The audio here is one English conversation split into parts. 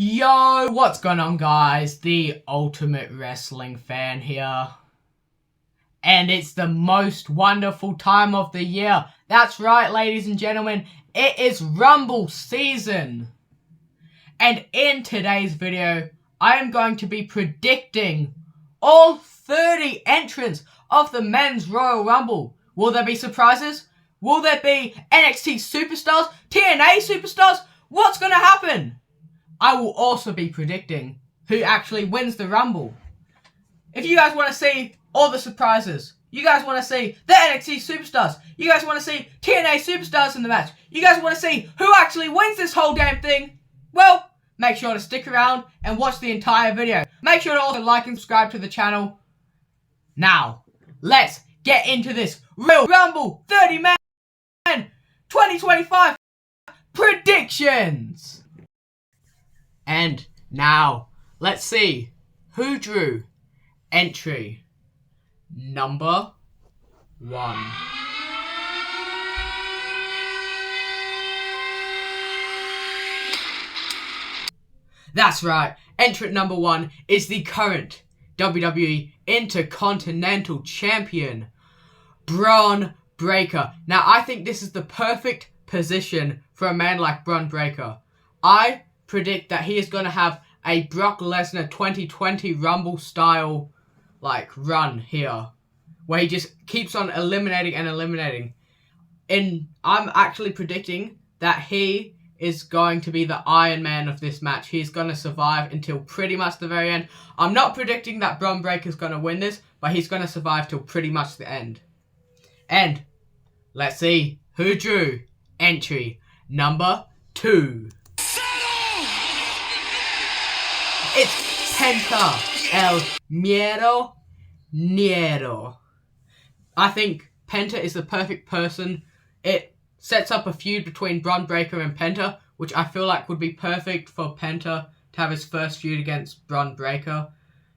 Yo, what's going on, guys? The Ultimate Wrestling Fan here. And it's the most wonderful time of the year. That's right, ladies and gentlemen. It is Rumble season. And in today's video, I am going to be predicting all 30 entrants of the Men's Royal Rumble. Will there be surprises? Will there be NXT superstars? TNA superstars? What's going to happen? I will also be predicting who actually wins the Rumble. If you guys want to see all the surprises, you guys want to see the NXT superstars, you guys want to see TNA superstars in the match, you guys want to see who actually wins this whole damn thing, well, make sure to stick around and watch the entire video. Make sure to also like and subscribe to the channel. Now, let's get into this Royal Rumble 30-man 2025 predictions. And now, let's see who drew entry number 1. That's right, entrant number 1 is the current WWE Intercontinental Champion, Bron Breakker. Now, I think this is the perfect position for a man like Bron Breakker. I predict that he is going to have a Brock Lesnar 2020 Rumble style run here, where he just keeps on eliminating and eliminating. And I'm actually predicting that he is going to be the Iron Man of this match. He's going to survive until pretty much the very end. I'm not predicting that Bron Breakker is going to win this, but he's going to survive till pretty much the end. And let's see who drew entry number 2. It's Penta El Miedo Negro. I think Penta is the perfect person. It sets up a feud between Bron Breakker and Penta, which I feel like would be perfect for Penta to have his first feud against Bron Breakker.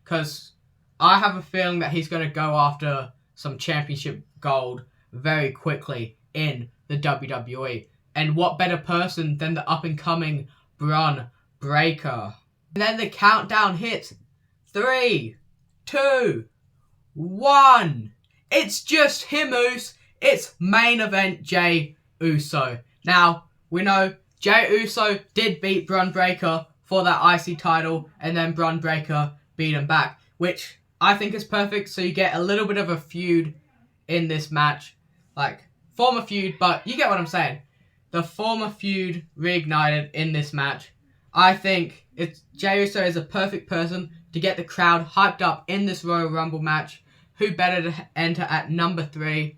Because I have a feeling that he's going to go after some championship gold very quickly in the WWE. And what better person than the up-and-coming Bron Breakker? And then the countdown hits. 3, 2, 1. It's just him, Uso. It's main event Jey Uso. Now, we know Jey Uso did beat Bron Breakker for that IC title, and then Bron Breakker beat him back, which I think is perfect. So you get a little bit of a feud in this match. Former feud, but you get what I'm saying. The former feud reignited in this match. I think Jey Uso is a perfect person to get the crowd hyped up in this Royal Rumble match. Who better to enter at number 3?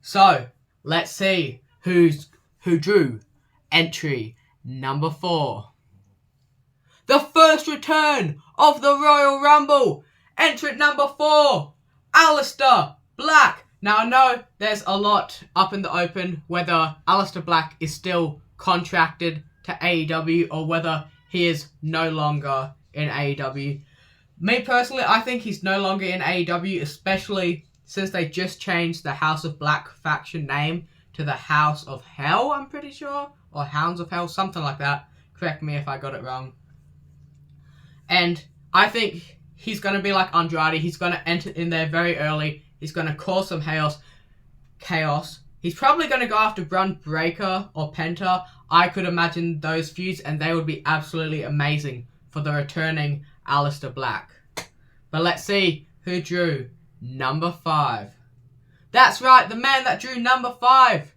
So, let's see who drew entry number 4. The first return of the Royal Rumble. Entrant number 4, Aleister Black. Now, I know there's a lot up in the open whether Aleister Black is still contracted to AEW or whether he is no longer in AEW. Me personally, I think he's no longer in AEW, especially since they just changed the House of Black faction name to the House of Hell, I'm pretty sure, or Hounds of Hell, something like that. Correct me if I got it wrong. And I think he's going to be like Andrade. He's going to enter in there very early. He's going to cause some chaos. He's probably going to go after Bron Breakker or Penta. I could imagine those feuds, and they would be absolutely amazing for the returning Aleister Black. But let's see who drew number 5. That's right, the man that drew number 5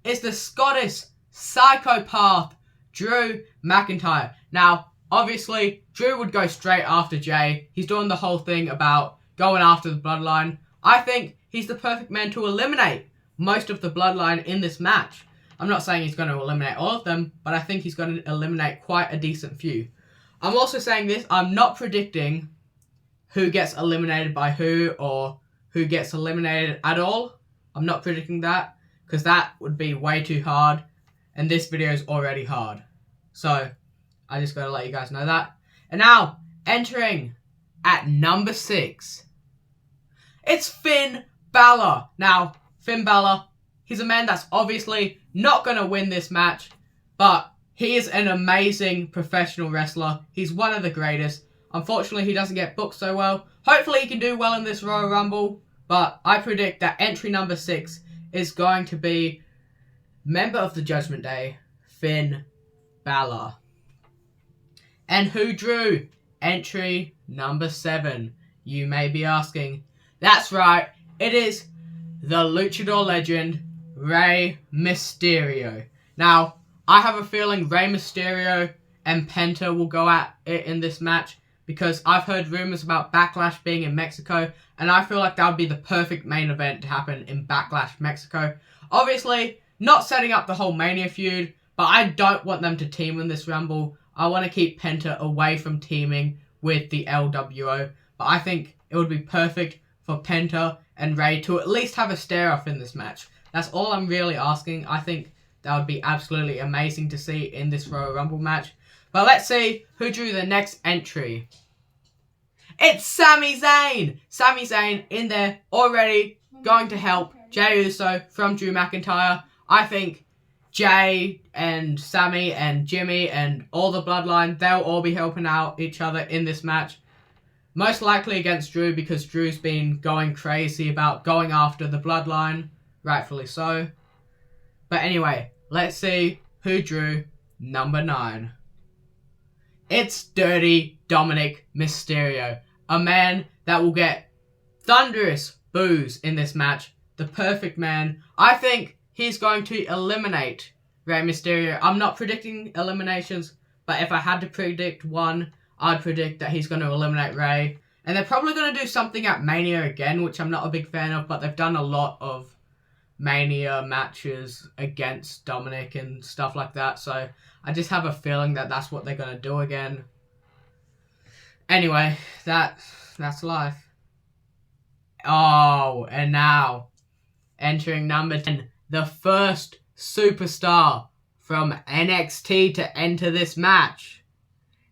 is the Scottish psychopath, Drew McIntyre. Now, obviously, Drew would go straight after Jey. He's doing the whole thing about going after the bloodline. I think he's the perfect man to eliminate most of the bloodline in this match. I'm not saying he's going to eliminate all of them, but I think he's going to eliminate quite a decent few. I'm also saying this, I'm not predicting who gets eliminated by who or who gets eliminated at all. I'm not predicting that because that would be way too hard, and this video is already hard. So, I just got to let you guys know that. And now, entering at number 6, it's Finn Balor. Now, Finn Balor, he's a man that's obviously not going to win this match, but He is an amazing professional wrestler. He's one of the greatest. Unfortunately, he doesn't get booked so well. Hopefully, he can do well in this Royal Rumble. But I predict that entry number 6 is going to be member of the Judgment Day, Finn Balor. And who drew entry number 7? You may be asking. That's right, it is the Luchador legend, Rey Mysterio. Now, I have a feeling Rey Mysterio and Penta will go at it in this match because I've heard rumors about Backlash being in Mexico, and I feel like that would be the perfect main event to happen in Backlash, Mexico. Obviously, not setting up the whole Mania feud, but I don't want them to team in this Rumble. I want to keep Penta away from teaming with the LWO, but I think it would be perfect for Penta and Rey to at least have a stare-off in this match. That's all I'm really asking. I think that would be absolutely amazing to see in this Royal Rumble match. But let's see who drew the next entry. It's Sami Zayn! Sami Zayn in there already going to help Jey Uso from Drew McIntyre. I think Jey and Sami and Jimmy and all the Bloodline, they'll all be helping out each other in this match. Most likely against Drew because Drew's been going crazy about going after the Bloodline. Rightfully so. But anyway, let's see who drew number 9. It's Dirty Dominic Mysterio. A man that will get thunderous boos in this match. The perfect man. I think he's going to eliminate Rey Mysterio. I'm not predicting eliminations, but if I had to predict one, I'd predict that he's going to eliminate Rey. And they're probably going to do something at Mania again, which I'm not a big fan of, but they've done a lot of Mania matches against Dominic and stuff like that, so I just have a feeling that that's what they're going to do again. Anyway, that's life. Oh, and now, entering number 10, the first superstar from NXT to enter this match.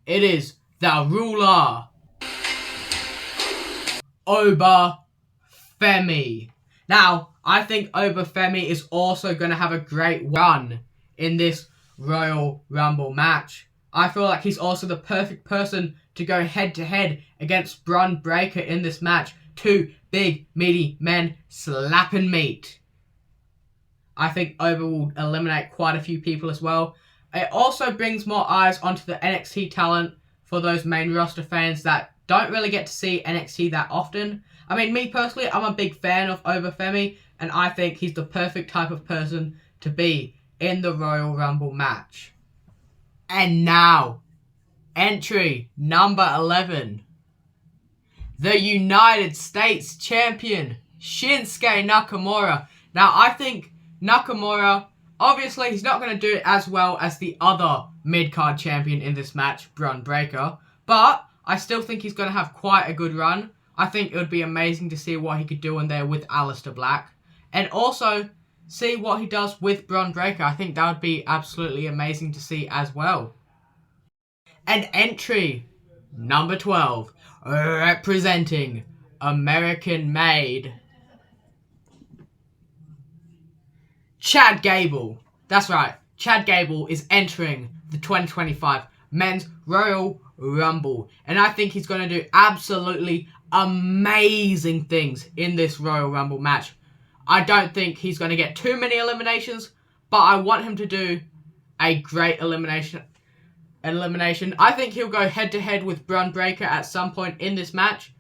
It is the Ruler, Oba Femi. Now, I think Oba Femi is also going to have a great run in this Royal Rumble match. I feel like he's also the perfect person to go head-to-head against Bron Breakker in this match. 2 big, meaty men slapping meat. I think Oba will eliminate quite a few people as well. It also brings more eyes onto the NXT talent for those main roster fans that don't really get to see NXT that often. I mean, me personally, I'm a big fan of Oba Femi, and I think he's the perfect type of person to be in the Royal Rumble match. And now, entry number 11. The United States Champion, Shinsuke Nakamura. Now, I think Nakamura, obviously, he's not going to do it as well as the other mid-card champion in this match, Bron Breakker, but I still think he's going to have quite a good run. I think it would be amazing to see what he could do in there with Aleister Black. And also, see what he does with Bron Breakker. I think that would be absolutely amazing to see as well. And entry number 12, representing American-made Chad Gable. That's right, Chad Gable is entering the 2025 Men's Royal Rumble. And I think he's going to do absolutely amazing things in this Royal Rumble match. I don't think he's going to get too many eliminations, but I want him to do a great elimination. I think he'll go head-to-head with Bron Breakker at some point in this match.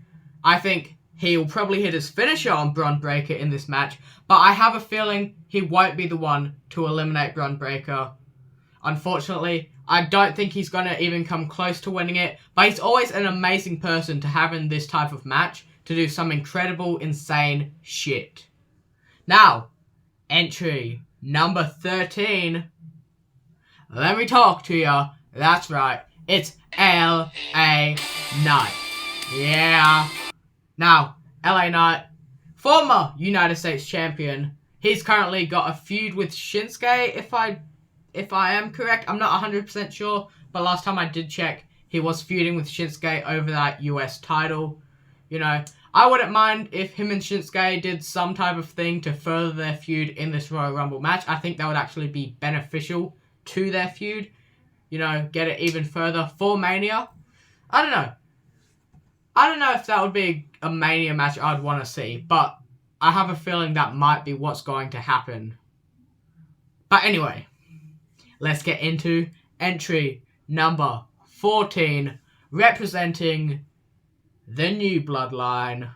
I think he'll probably hit his finisher on Bron Breakker in this match, but I have a feeling he won't be the one to eliminate Bron Breakker. Unfortunately, I don't think he's going to even come close to winning it, but he's always an amazing person to have in this type of match to do some incredible, insane shit. Now, entry number 13. Let me talk to ya. That's right, it's LA Knight. Yeah. Now, LA Knight, former United States champion. He's currently got a feud with Shinsuke, if I am correct. I'm not 100% sure, but last time I did check, he was feuding with Shinsuke over that US title. You know, I wouldn't mind if him and Shinsuke did some type of thing to further their feud in this Royal Rumble match. I think that would actually be beneficial to their feud. get it even further for Mania. I don't know. I don't know if that would be a Mania match I'd want to see, but I have a feeling that might be what's going to happen. But anyway, let's get into entry number 14, representing the new bloodline,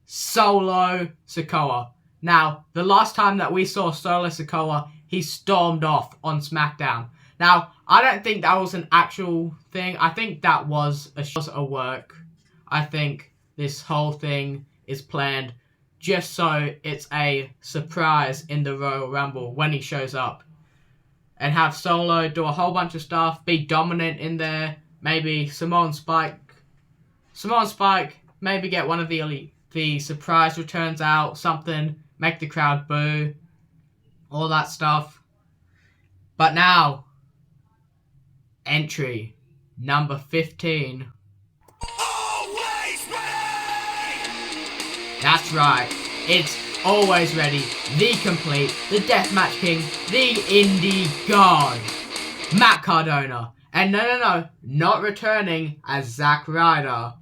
Solo Sikoa. Now, the last time that we saw Solo Sikoa, he stormed off on SmackDown. Now, I don't think that was an actual thing. I think that was a work. I think this whole thing is planned just so it's a surprise in the Royal Rumble when he shows up. And have Solo do a whole bunch of stuff, be dominant in there, maybe Samoan Spike, maybe get one of the surprise returns out, something, make the crowd boo, all that stuff. But now, entry number 15. That's right, it's always ready, the complete, the Deathmatch King, the Indie God, Matt Cardona. And no, not returning as Zack Ryder,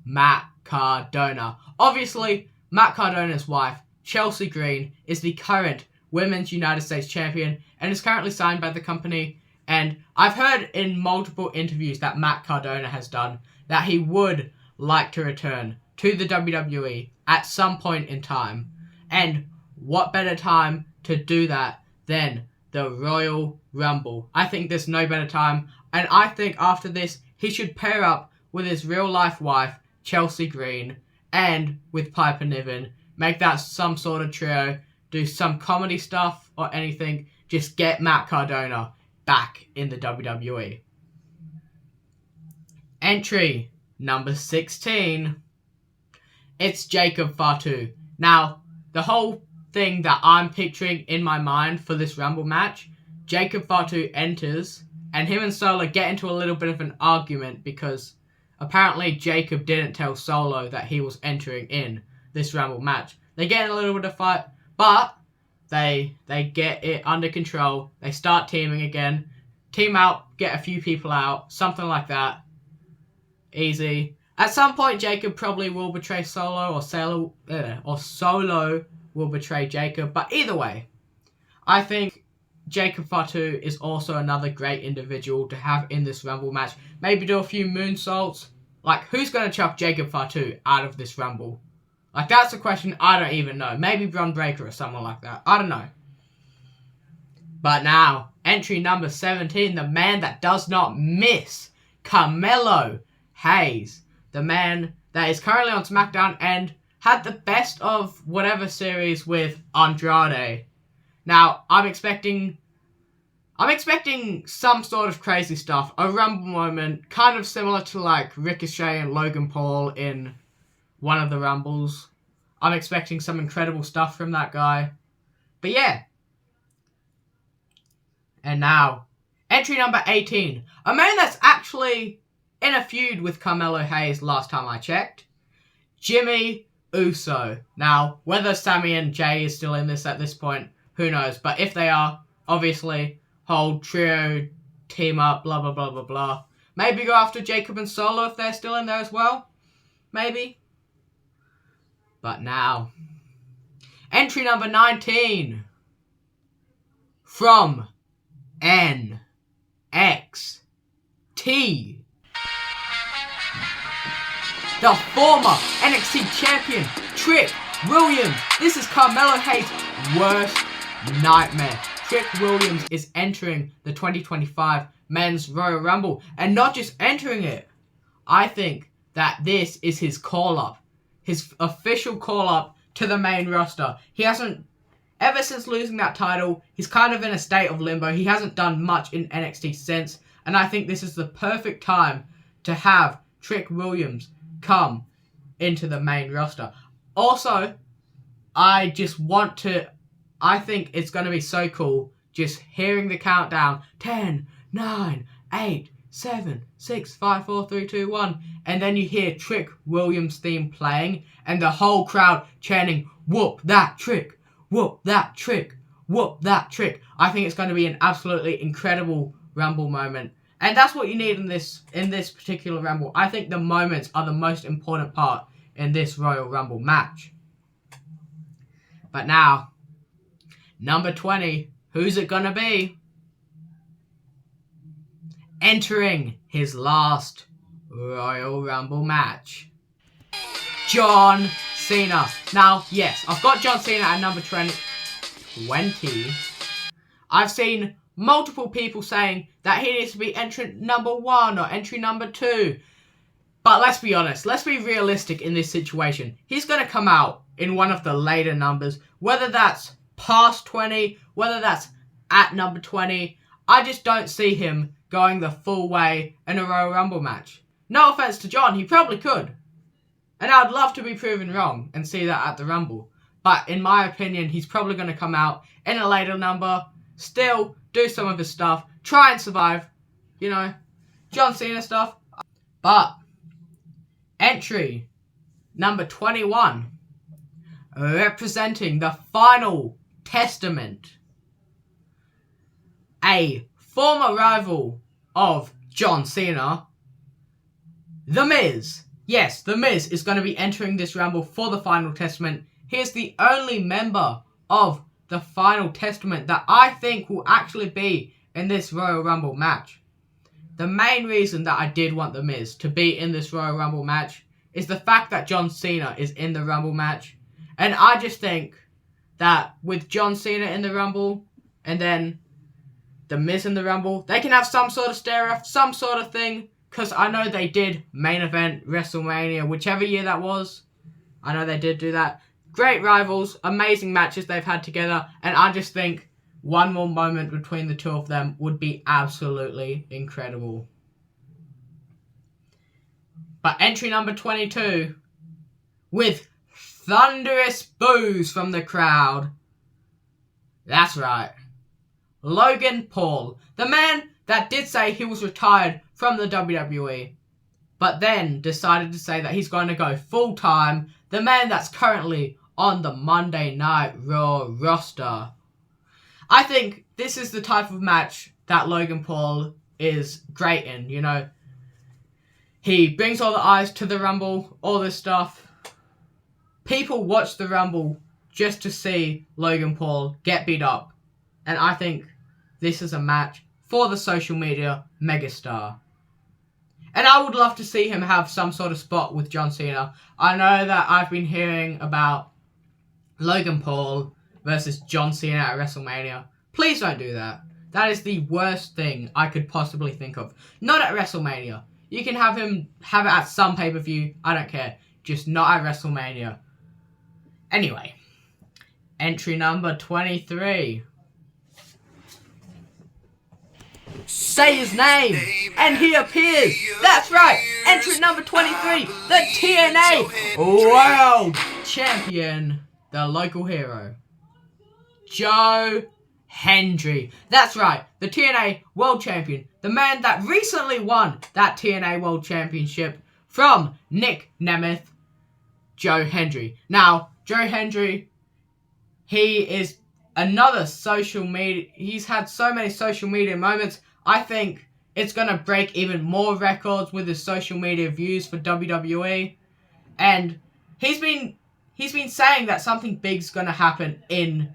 Matt Cardona. Obviously, Matt Cardona's wife, Chelsea Green, is the current Women's United States Champion and is currently signed by the company. And I've heard in multiple interviews that Matt Cardona has done that he would like to return to the WWE at some point in time. And what better time to do that than the Royal Rumble? I think there's no better time. And I think after this, he should pair up with his real-life wife, Chelsea Green, and with Piper Niven. Make that some sort of trio. Do some comedy stuff or anything. Just get Matt Cardona back in the WWE. Entry number 16. It's Jacob Fatu. Now, the whole thing that I'm picturing in my mind for this Rumble match, Jacob Fatu enters, and him and Solo get into a little bit of an argument because apparently Jacob didn't tell Solo that he was entering in this Rumble match. They get in a little bit of fight, but they get it under control. They start teaming again. Team out, get a few people out, something like that. Easy. At some point, Jacob probably will betray Solo, or Solo will betray Jacob. But either way, I think Jacob Fatu is also another great individual to have in this Rumble match. Maybe do a few moonsaults. Like, who's going to chuck Jacob Fatu out of this Rumble? Like, that's a question I don't even know. Maybe Bron Breakker or someone like that. I don't know. But now, entry number 17, the man that does not miss, Carmelo Hayes. The man that is currently on SmackDown and had the best of whatever series with Andrade. Now, I'm expecting some sort of crazy stuff. A Rumble moment, kind of similar to like Ricochet and Logan Paul in one of the Rumbles. I'm expecting some incredible stuff from that guy. But yeah. And now, entry number 18. A man that's actually in a feud with Carmelo Hayes last time I checked. Jimmy Uso. Now, whether Sami and Jay is still in this at this point, who knows. But if they are, obviously, whole trio, team up, blah, blah, blah, blah, blah. Maybe go after Jacob and Solo if they're still in there as well. Maybe. But now, entry number 19. From NXT. The former NXT champion, Trick Williams. This is Carmelo Hayes' worst nightmare. Trick Williams is entering the 2025 Men's Royal Rumble. And not just entering it. I think that this is his call-up. His official call-up to the main roster. He hasn't, ever since losing that title, he's kind of in a state of limbo. He hasn't done much in NXT since. And I think this is the perfect time to have Trick Williams come into the main roster. Also, I think it's going to be so cool just hearing the countdown. 10, 9, 8, 7, 6, 5, 4, 3, 2, 1. And then you hear Trick Williams' theme playing and the whole crowd chanting, "Whoop that trick, whoop that trick, whoop that trick." I think it's going to be an absolutely incredible Rumble moment. And that's what you need in this particular Rumble. I think the moments are the most important part in this Royal Rumble match. But now, number 20, who's it gonna be? Entering his last Royal Rumble match, John Cena. Now, yes, I've got John Cena at number 20. I've seen multiple people saying that he needs to be entrant number 1 or entry number 2. But let's be honest, let's be realistic in this situation. He's going to come out in one of the later numbers, whether that's past 20, whether that's at number 20. I just don't see him going the full way in a Royal Rumble match. No offense to John, he probably could. And I'd love to be proven wrong and see that at the Rumble. But in my opinion, he's probably going to come out in a later number, still do some of his stuff, try and survive, you know, John Cena stuff. But entry number 21, representing the Final Testament, a former rival of John Cena, The Miz. Yes, The Miz is going to be entering this Rumble for the Final Testament. He is the only member of the Final Testament that I think will actually be in this Royal Rumble match. The main reason that I did want The Miz to be in this Royal Rumble match is the fact that John Cena is in the Rumble match. And I just think that with John Cena in the Rumble and then The Miz in the Rumble, they can have some sort of stare-off, some sort of thing. Because I know they did main event WrestleMania, whichever year that was. I know they did do that. Great rivals, amazing matches they've had together. And I just think one more moment between the two of them would be absolutely incredible. But entry number 22, with thunderous boos from the crowd. That's right. Logan Paul, the man that did say he was retired from the WWE, but then decided to say that he's going to go full-time. The man that's currently on the Monday Night Raw roster. I think this is the type of match that Logan Paul is great in, you know. He brings all the eyes to the Rumble, all this stuff. People watch the Rumble just to see Logan Paul get beat up. And I think this is a match for the social media megastar. And I would love to see him have some sort of spot with John Cena. I know that I've been hearing about Logan Paul versus John Cena at WrestleMania. Please don't do that. That is the worst thing I could possibly think of. Not at WrestleMania. You can have him have it at some pay-per-view. I don't care. Just not at WrestleMania. Anyway. Entry number 23. Say his name, and he appears. That's right, entrant number 23, the TNA World Champion, the local hero, Joe Hendry. That's right, the TNA World Champion, the man that recently won that TNA World Championship from Nick Nemeth, Joe Hendry. Now, Joe Hendry, he is another social media, he's had so many social media moments. I think it's going to break even more records with his social media views for WWE. And he's been saying that something big's going to happen in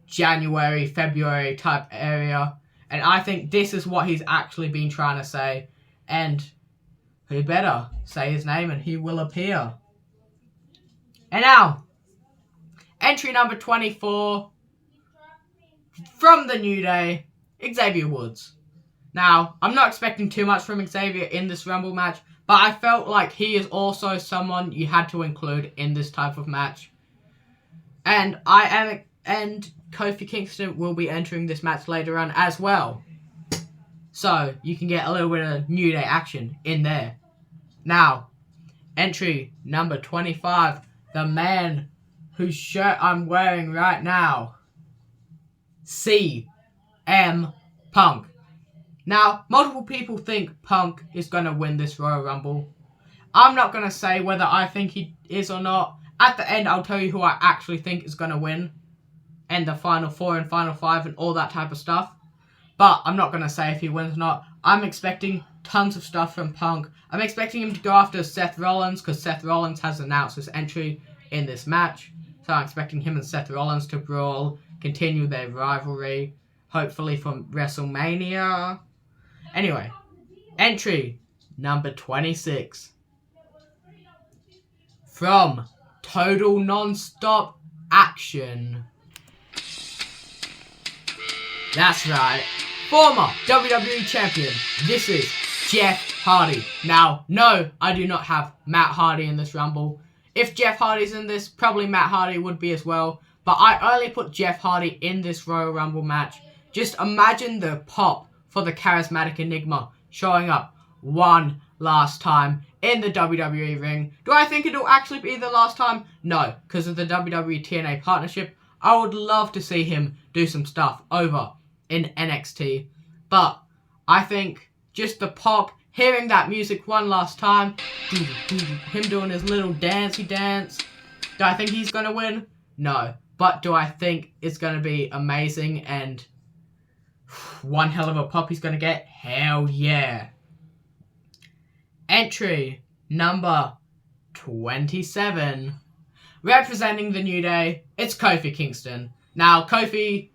January, February type area. And I think this is what he's actually been trying to say. And who better say his name and he will appear. And now, entry number 24 from the New Day, Xavier Woods. Now, I'm not expecting too much from Xavier in this Rumble match, but I felt like he is also someone you had to include in this type of match. And Kofi Kingston will be entering this match later on as well. So, you can get a little bit of New Day action in there. Now, entry number 25, the man whose shirt I'm wearing right now, CM Punk. Now, multiple people think Punk is going to win this Royal Rumble. I'm not going to say whether I think he is or not. At the end, I'll tell you who I actually think is going to win. And the Final 4 and Final 5 and all that type of stuff. But I'm not going to say if he wins or not. I'm expecting tons of stuff from Punk. I'm expecting him to go after Seth Rollins because Seth Rollins has announced his entry in this match. So I'm expecting him and Seth Rollins to brawl, continue their rivalry, hopefully from WrestleMania. Anyway, entry number 26. From Total Non-Stop Action. That's right. Former WWE Champion. This is Jeff Hardy. Now, no, I do not have Matt Hardy in this Rumble. If Jeff Hardy's in this, probably Matt Hardy would be as well. But I only put Jeff Hardy in this Royal Rumble match. Just imagine the pop for the Charismatic Enigma showing up one last time in the WWE ring. Do I think it'll actually be the last time? No, because of the WWE TNA partnership. I would love to see him do some stuff over in NXT. But I think just the pop, hearing that music one last time, him doing his little dancey dance. Do I think he's going to win? No. But do I think it's going to be amazing and one hell of a pop he's going to get? Hell yeah. Entry number 27. Representing the New Day, it's Kofi Kingston. Now, Kofi,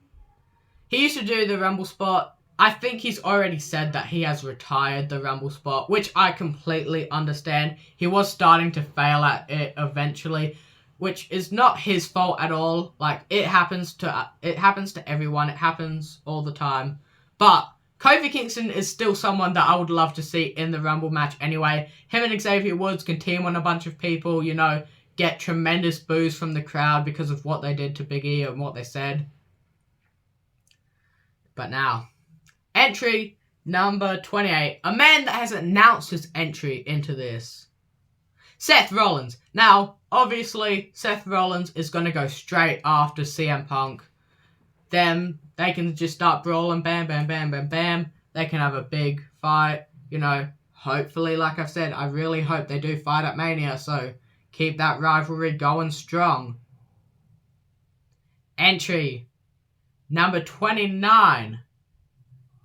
he used to do the Rumble spot. I think he's already said that he has retired the Rumble spot, which I completely understand. He was starting to fail at it eventually, which is not his fault at all. Like, it happens to everyone. It happens all the time. But Kofi Kingston is still someone that I would love to see in the Rumble match anyway. Him and Xavier Woods can team on a bunch of people, you know, get tremendous boos from the crowd because of what they did to Big E and what they said. But now, entry number 28. A man that has announced his entry into this. Seth Rollins. Now, obviously, Seth Rollins is going to go straight after CM Punk. Then they can just start brawling, bam, bam, bam, bam, bam. They can have a big fight, you know. Hopefully, like I've said, I really hope they do fight at Mania, so keep that rivalry going strong. Entry number 29.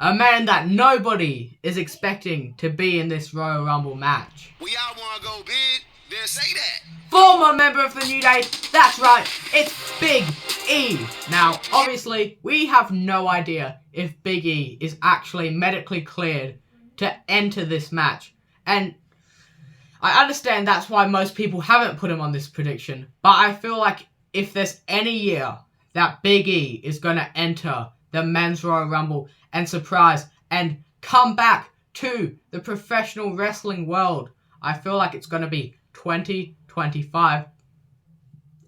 A man that nobody is expecting to be in this Royal Rumble match. We all want to go big, then say that. Former member of the New Day, that's right, it's Big E. Now, obviously, we have no idea if Big E is actually medically cleared to enter this match. And I understand that's why most people haven't put him on this prediction. But I feel like if there's any year that Big E is going to enter the Men's Royal Rumble and surprise and come back to the professional wrestling world, I feel like it's going to be 2025.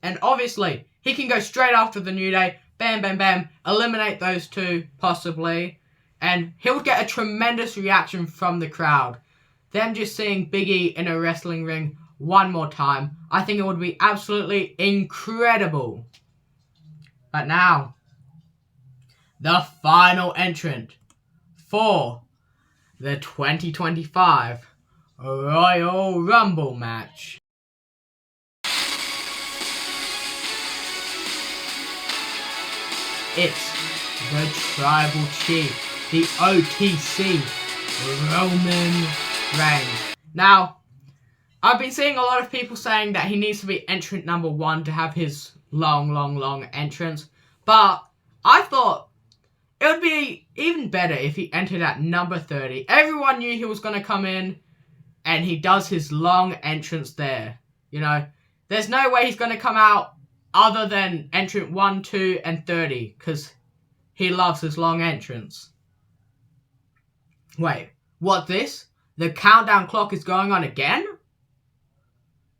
And obviously, he can go straight after the New Day, bam, bam, bam, eliminate those two, possibly, and he'll get a tremendous reaction from the crowd. Them just seeing Big E in a wrestling ring one more time, I think it would be absolutely incredible. But now, the final entrant for the 2025 Royal Rumble match. It's the Tribal Chief, the OTC, Roman Reigns. Now, I've been seeing a lot of people saying that he needs to be entrant number 1 to have his long entrance. But I thought it would be even better if he entered at number 30. Everyone knew he was going to come in, and he does his long entrance there. You know, there's no way he's going to come out other than entrant 1, 2, and 30, because he loves his long entrance. Wait, what this? The countdown clock is going on again?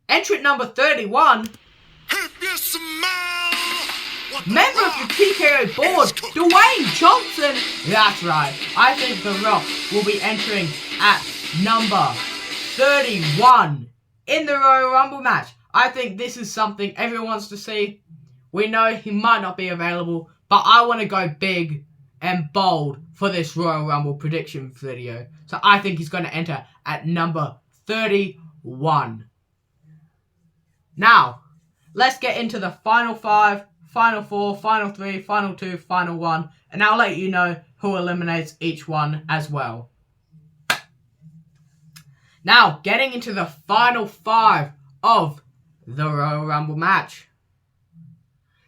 Entrant number 31? If you smell Member of the TKO board, Dwayne Johnson! That's right, I think The Rock will be entering at number 31 in the Royal Rumble match. I think this is something everyone wants to see. We know he might not be available, but I want to go big and bold for this Royal Rumble prediction video. So I think he's going to enter at number 31. Now, let's get into the final 5, final 4, final 3, final 2, final 1, and I'll let you know who eliminates each one as well. Now, getting into the final 5 of the Royal Rumble match.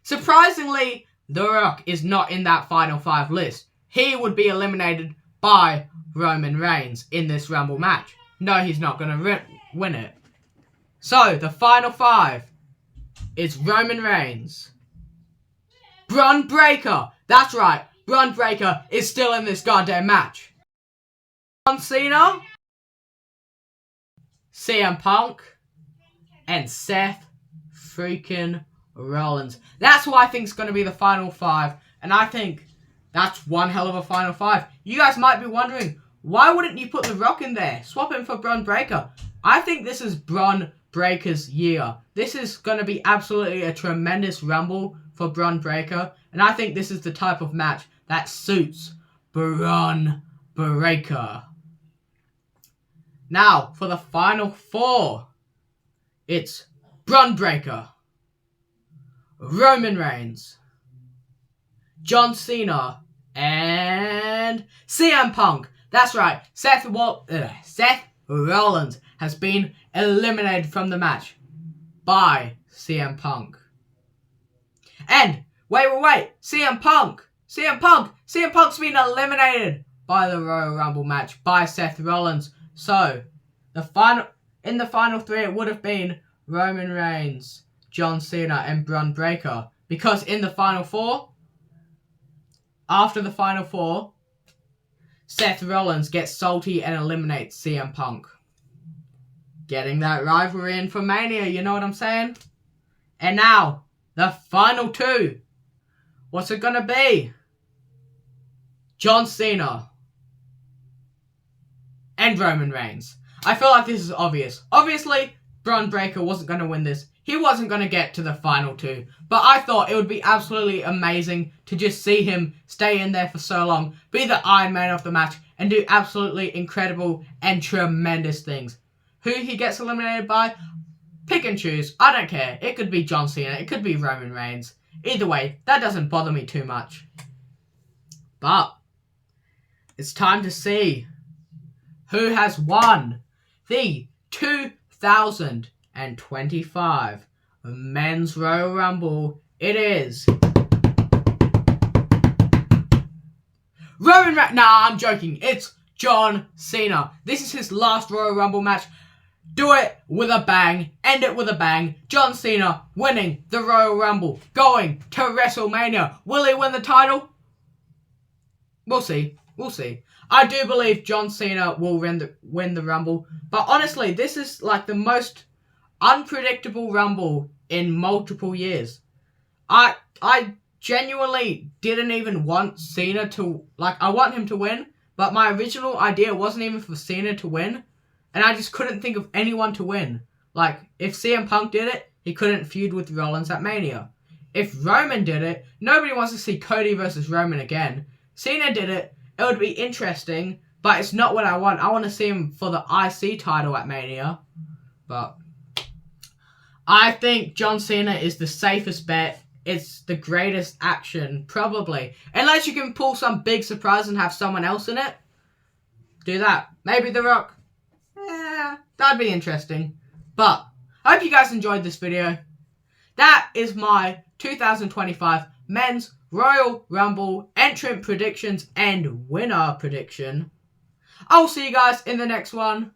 Surprisingly, The Rock is not in that final 5 list. He would be eliminated by Roman Reigns in this Rumble match. No, he's not going to win it. So, the final 5 is Roman Reigns, Bron Breakker. That's right, Bron Breakker is still in this goddamn match. John Cena, CM Punk, and Seth freaking Rollins. That's who I think is going to be the final 5. And I think that's one hell of a final 5. You guys might be wondering, why wouldn't you put The Rock in there? Swap him for Bron Breakker. I think this is Bron Breakker's year. This is going to be absolutely a tremendous Rumble for Bron Breakker. And I think this is the type of match that suits Bron Breakker. Now, for the final 4, it's Bron Breakker, Roman Reigns, John Cena, and CM Punk. That's right, Seth Rollins has been eliminated from the match by CM Punk. And, wait, CM Punk's been eliminated by the Royal Rumble match by Seth Rollins. So, in the final 3, it would have been Roman Reigns, John Cena, and Bron Breakker. Because in the final 4, after the final 4, Seth Rollins gets salty and eliminates CM Punk. Getting that rivalry in for Mania, you know what I'm saying? And now, the final 2. What's it gonna be? John Cena and Roman Reigns. I feel like this is obvious. Obviously, Bron Breakker wasn't going to win this. He wasn't going to get to the final 2. But I thought it would be absolutely amazing to just see him stay in there for so long, be the Iron Man of the match, and do absolutely incredible and tremendous things. Who he gets eliminated by? Pick and choose. I don't care. It could be John Cena. It could be Roman Reigns. Either way, that doesn't bother me too much. But it's time to see who has won the 2025 Men's Royal Rumble. It is Roman Reigns. Nah, I'm joking. It's John Cena. This is his last Royal Rumble match. Do it with a bang. End it with a bang. John Cena winning the Royal Rumble. Going to WrestleMania. Will he win the title? We'll see. I do believe John Cena will win the Rumble. But honestly, this is like the most unpredictable Rumble in multiple years. I genuinely didn't even want Cena to... I want him to win. But my original idea wasn't even for Cena to win. And I just couldn't think of anyone to win. If CM Punk did it, he couldn't feud with Rollins at Mania. If Roman did it, nobody wants to see Cody versus Roman again. Cena did it. It would be interesting, but it's not what I want. I want to see him for the IC title at Mania. But I think John Cena is the safest bet. It's the greatest action, probably. Unless you can pull some big surprise and have someone else in it. Do that. Maybe The Rock. Yeah, that'd be interesting. But I hope you guys enjoyed this video. That is my 2025 Men's Royal Rumble entrant predictions and winner prediction. I'll see you guys in the next one.